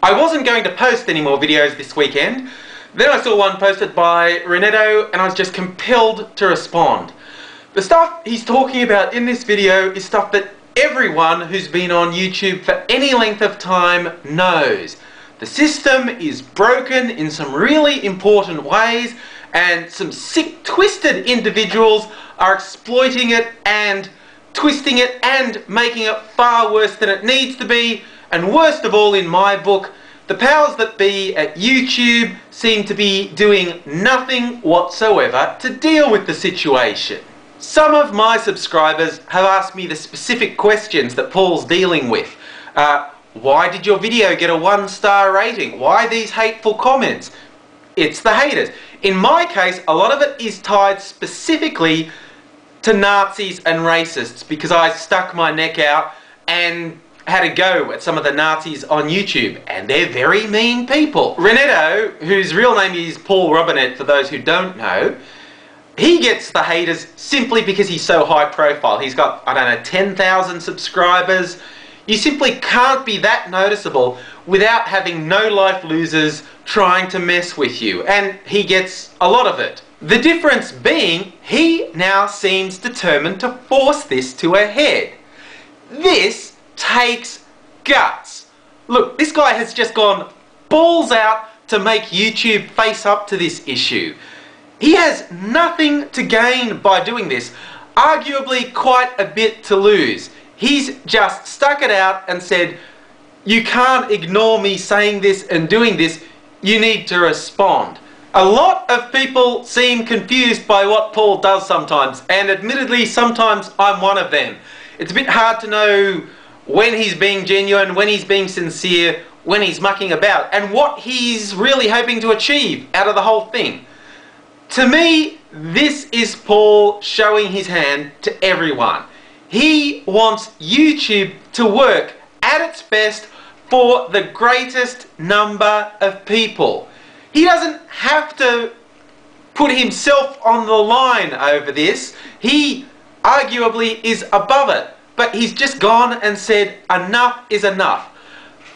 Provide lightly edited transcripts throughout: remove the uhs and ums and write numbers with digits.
I wasn't going to post any more videos this weekend. Then I saw one posted by Renetto and I was just compelled to respond. The stuff he's talking about in this video is stuff that everyone who's been on YouTube for any length of time knows. The system is broken in some really important ways, and some sick, twisted individuals are exploiting it and twisting it and making it far worse than it needs to be. And worst of all, in my book, the powers that be at YouTube seem to be doing nothing whatsoever to deal with the situation. Some of my subscribers have asked me the specific questions that Paul's dealing with. Why did your video get a 1-star rating? Why these hateful comments? It's the haters. In my case, a lot of it is tied specifically to Nazis and racists, because I stuck my neck out and had a go at some of the Nazis on YouTube, and they're very mean people. Renetto, whose real name is Paul Robinette for those who don't know, he gets the haters simply because he's so high profile. He's got, I don't know, 10,000 subscribers. You simply can't be that noticeable without having no-life losers trying to mess with you, and he gets a lot of it. The difference being, he now seems determined to force this to a head. This takes guts. Look, this guy has just gone balls out to make YouTube face up to this issue. He has nothing to gain by doing this, arguably quite a bit to lose. He's just stuck it out and said, you can't ignore me saying this and doing this, you need to respond. A lot of people seem confused by what Paul does sometimes, and admittedly sometimes I'm one of them. It's a bit hard to know when he's being genuine, when he's being sincere, when he's mucking about, and what he's really hoping to achieve out of the whole thing. To me, this is Paul showing his hand to everyone. He wants YouTube to work at its best for the greatest number of people. He doesn't have to put himself on the line over this. He arguably is above it. But he's just gone and said, enough is enough.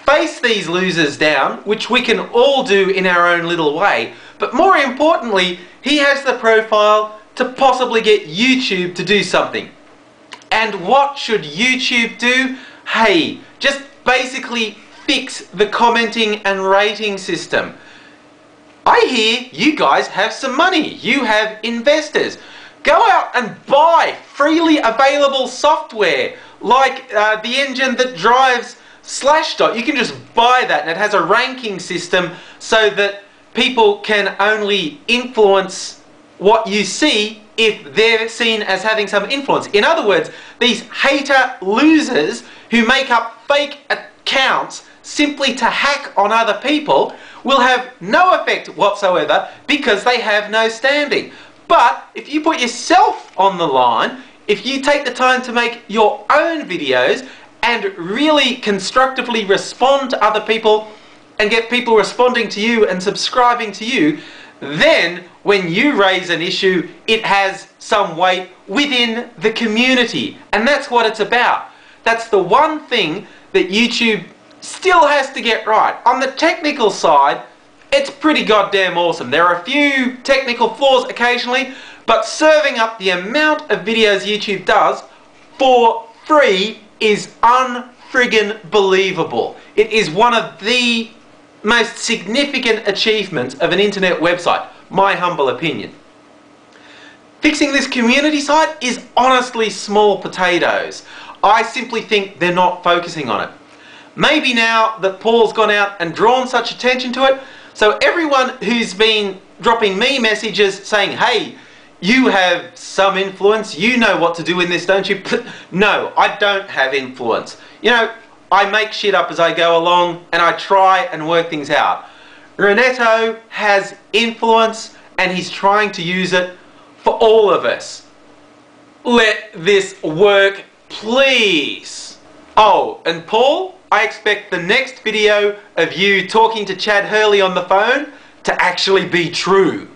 Face these losers down, which we can all do in our own little way. But more importantly, he has the profile to possibly get YouTube to do something. And what should YouTube do? Hey, just basically fix the commenting and rating system. I hear you guys have some money. You have investors. Go out and buy freely available software like the engine that drives Slashdot. You can just buy that, and it has a ranking system so that people can only influence what you see if they're seen as having some influence. In other words, these hater losers who make up fake accounts simply to hack on other people will have no effect whatsoever because they have no standing. But if you put yourself on the line, if you take the time to make your own videos and really constructively respond to other people and get people responding to you and subscribing to you, then when you raise an issue, it has some weight within the community. And that's what it's about. That's the one thing that YouTube still has to get right. On the technical side, it's pretty goddamn awesome. There are a few technical flaws occasionally, but serving up the amount of videos YouTube does for free is unfriggin' believable. It is one of the most significant achievements of an internet website, my humble opinion. Fixing this community side is honestly small potatoes. I simply think they're not focusing on it. Maybe now that Paul's gone out and drawn such attention to it, so everyone who's been dropping me messages saying, hey, you have some influence, you know what to do in this, don't you? No, I don't have influence. You know, I make shit up as I go along and I try and work things out. Renetto has influence and he's trying to use it for all of us. Let this work, please. Oh, and Paul, I expect the next video of you talking to Chad Hurley on the phone to actually be true.